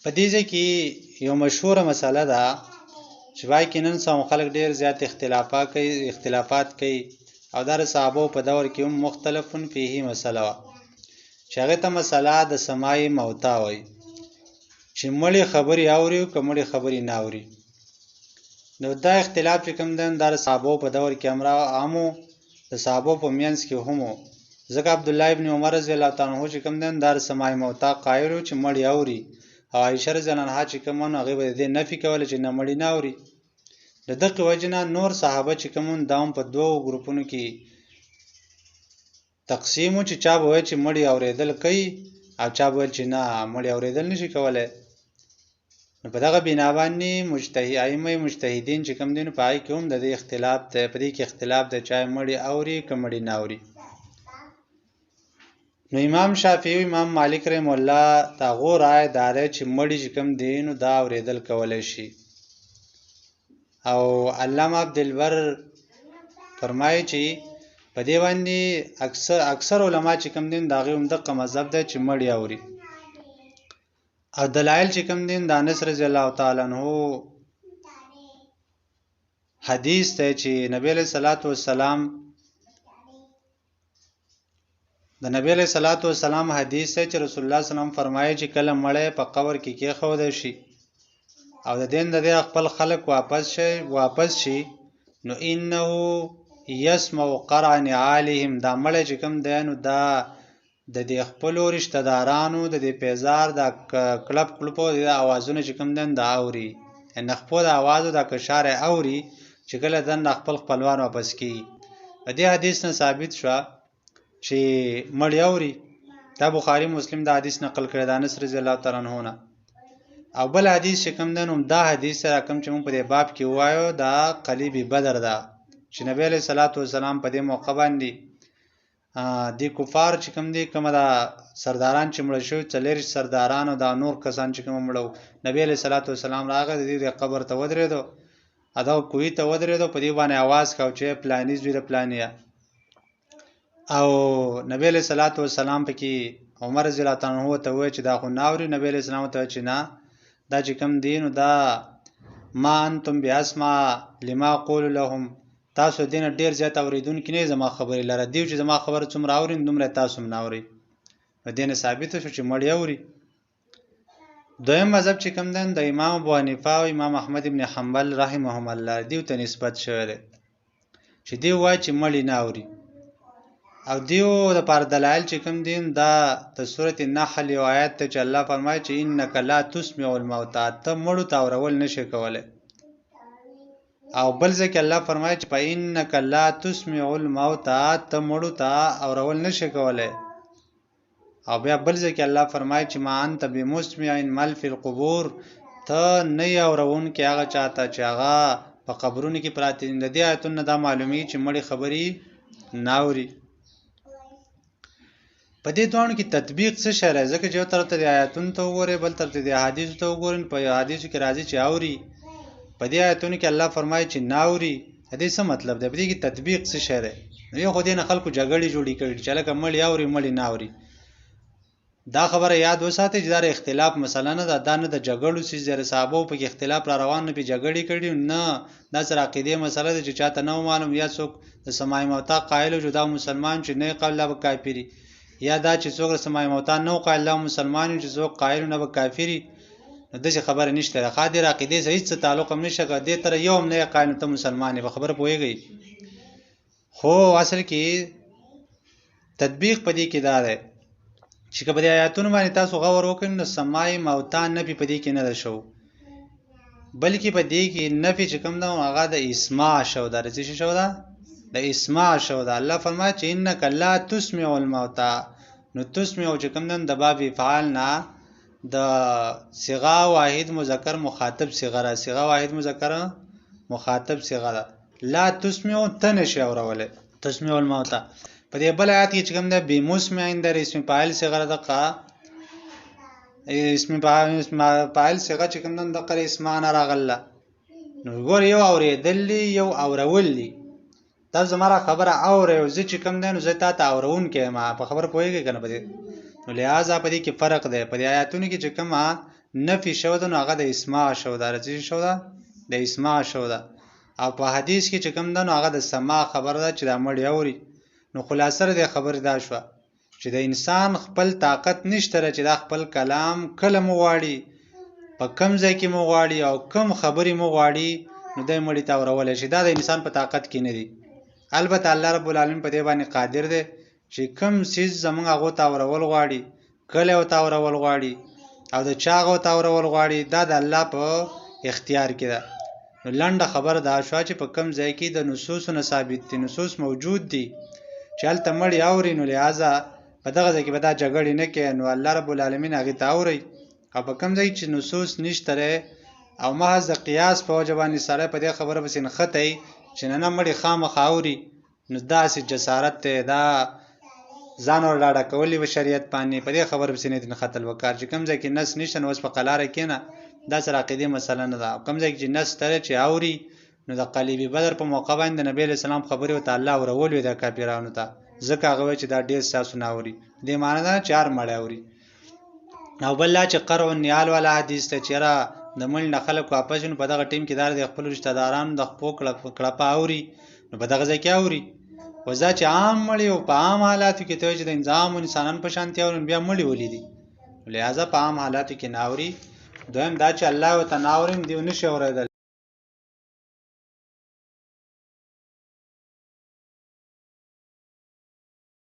په دې ځای کې یو مشهوره مسله ده چې وایي کې نن سم خلک ډېر زیات اختلافات کوي او دا د صحابو په دور کې هم مختلفون فيه مسله وه چې هغې ته مسله د سماع موتا وایي چې مړي خبرې اوري او که مړي خبرې نه اوري. نو دا اختلاف چې کوم دی دا د صحابو په دور کې هم عام و، د صحابو په منځ کې هم و. ځکه عبدالله ابن عمر رضی الله تعالی عنه چې کوم دی دا د سماع موتا قایل و چې مړي اوري، او عایشه رضی الله عنها چې کوم وو هغې به د دې نفي کوله چې نه مړي نه اوري. د دغې وجې نه نور صحابه چې کوم وو دا هم په دوو ګروپونو کې تقسیم و چې چا به ویل چې مړي اورېدل کوي او چا به ویل چې نه مړي اورېدل نشي کولی. نو په دغه بنا باندې ائمه مجتهدین چې کوم دي نو په هغې کې هم د دې اختلاف دی، په دې کې اختلاف دی چې مړي اوري که مړي نه اوري. نو امام شافعي او امام مالک رحم الله د هغو رایه دا دی چې مړي چې کوم دي نو دا اورېدل کولی شي. او علامه عبدالبر فرمایي چې په دې باندې اکثر علما چې کوم دي د هغې هم دغه مذهب دی چې مړي اوري. او دلایل چې کوم دي د انس رضی الله تعالی عنه حدیث دی چې نبی علیه الصلاة والسلام حدیث دی چې رسول الله صلی الله علیه وسلم فرمایي چې کله مړی په قبر کې کېښودی شي او د دین د دې خپل خلک واپس شي نو انه یسمع قرع نعالهم، دا مړی چې کوم دی نو دا د دې خپلو رشته دارانو د دې پیزار د کلپ کلپو د اوازونه چې کوم دی دا اوري، یعنې خپو د اوازو دا کشار اوري چې کله دن د خپل خپلوان واپس کېږي. په دې حدیث نه ثابت شوه چې مړی اوري. دا بخاري مسلم دا حدیث نقل کړی د انس رضی الله تعالی عنه نه. او بل حدیث چې کوم دی نو دا حدیث سره کوم چې موږ په دې باب کې ووایو دا قلیب بدر ده چې نبی علیه الصلاة والسلام په دې موقع باندې دې کفار چې کوم دي کومه دا سرداران چې مړه شوي 40 سرداران او دا نور کسان چې کوم مړه نبی علیه الصلاة والسلام راغی د دې قبر ته ودرېدو، دا کوی ته ودرېدو، په دې باندې اواز کاو چې پلاني زوی د پلانیه. او نبی علیه الصلاة والسلام پکې عمر رضی الله تعالی عنه ته وویل چې دا خو نه اوري. نبی علیه السلام ته وویل چې نه دا چې کوم دي نو دا ما انتم باسمع لما اقول لهم، تاسو دې نه ډېر زیات اورېدونکي نه زما خبرې لره، دیو چې زما خبره څومره اوري دومره تاسو هم نه اورئ. په دې نه ثابته شو چې مړی اوري. دویم مذهب چې کوم دی د امام ابو حنیفه او امام احمد ابن حنبل رحمهم الله دیو ته نسبت شوی دی چې دیو وایي چې مړی نه اوري. او دیو دپاره دلایل چې کوم دي دا د سورة النحل یو آیت ته چې الله فرمایي چې انک لا تسمع الموتى، ته مړو ته اورول نشي کولی. او بل ځکه الله فرمایي چې فإنک لا تسمع الموتى، ته مړو ته اورول نشي کولی. او بیا بل ځکه الله فرمایي چې ما انت بمسمع من فی القبور، ته نه یې اورونکی هغه چاته چې هغه په قبرونو کې پراته دي. د دې آیتونو دا معلومیږي چې مړي خبرې نه اوري. په دې دوانو کې تطبیق څه شی دی؟ ځکه چې یو طرف ته د آیتونو ته وګورئ، بل طرف ته د احادیثو ته وګورئ. په احادیثو کې راځي چې اوري، په دې آیتونو کې الله فرمایي چې نه اوري. د دې څه مطلب دی؟ په دې کې تطبیق څه شی دی؟ یو خو دې نه خلکو جګړې جوړې کړي چې لکه مړي اوري مړي نه اوري. دا خبره یاد وساتئ چې دا اختلاف مسله نه ده، دا نه د جګړو څیز دی. صحابو په کې اختلاف را روان نه، پې جګړې کړي نه، دا سره عقیدې مسله ده چې چاته نه معلوم یا څوک د سماع موتا قایل و چې دا مسلمان چې نه قبله به کافري، یا دا چې څوک د سماع موتا نه قایل دا مسلمان چې څوک قایل نه به کافري. نو داسې خبره نشته ده. خاطر عقیدې سره هېڅ تعلق هم نشته. که دې تره یو هم نه یې قایل نو ته مسلمان یې، په خبره پوهېږئ. خو اصل کې تطبیق په دې کې دا دی چې که په دې آیاتونو باندې تاسو غور وکړئ نو سماع موتا نفي په دې کې نه ده شو، بلکې په دې کې نفي چې کوم ده هغه د اسماع شو ده. د څه شو ده؟ د اسماع شو ده. الله فرمایي چې انک لا تسمع الموتا، نو تسمع چې کوم ده د باب فعال نه د صيغه واحد مذکر مخاطب صيغه را، صيغه واحد مذکر مخاطب صيغه ده. لا تسمع ته نشي اورولې، تسمع الموتا. په دې بل آیات کې چې کوم ده بمسمع در اسم فاعل صيغه ده، اسم فاعل صيغه چې کوم ده د قر اسمع نه راغله. نو ګور یو اورېدل یو اورول دي. تاسو زما خبره اورئ او زه چې کوم دی نو زه تا ته اورونکی یم. په خبره پوهېږئ که نه؟ په دې نو لہذا په دې کې فرق دی. په دې آیاتونو کې چې کومه نفي شو ده نو هغه د اسماع شو ده رځي شو ده د اسماع شو ده او په حدیث کې چې کوم ده نو هغه د سماع خبر ده چې دا مړی اوري نو خلاصه د خبر دا شو چې د انسان خپل طاقت نشته چې دا خپل کلام کله مو غواړي په کم ځای کې مو غواړي او کم خبرې مو غواړي نو د مړی تا ورول شي دا د انسان په طاقت کې نه دی البته الله رب العالمین په دې باندې قادر دی چې کم سیز زمونږ هغه تا ورول غواړي کله او تا ورول غواړي او د چا هغه تا ورول غواړي دا د الله په اختیار کې ده نو لنډه خبر دا شو چې په کم ځای کې د نصوصونو ثابت دي نصوص موجود دي چې هلته مړی اوري نو لہذا په دغه ځای کې به دا جګړې نه کوي نو الله رب العالمین هغې ته اوري او په کم ځای چې نصوص نشته او محض د قیاس په وجه باندې سړی په دې خبره پسې نښتی چې نه مړی خامخا اوري نو داسې جسارت دی دا ځان ور ډاډه کولی به شریعت باندې په دې خبره پسې نه دي نښتل وکار چې کم ځای کې نس نشته نو اوس په قلاره کښېنه دا سره عقیدې مسله نه ده کم ځای کې چې نس تره چې اوري نو د قلیب بدر په موقع باندې د نبی علیه السلام خبرې ورته الله ورول وي د کافرانو ته ځکه هغه وایي چې دا ډېر ستاسو نه اوري دې معنی ده چې هر مړی اوري او بل لا چې قرع النیال والا حدیث ته چې یاره د مړي نه خلک واپس شي نو په دغه ټیم کې دا د خپلو رشته دارانو د خپو کړپه اوري نو په دغه ځای کې اوري وزا چې عام مړي او په عام حالاتو کې ته وایي چې د انظام او انسانانو په شانتې اوري بیا مړي ولیدي لہذا په عام حالاتو کې نه اوري دویم دا چې الله ورته نه اوري دوی نشي اورېدلی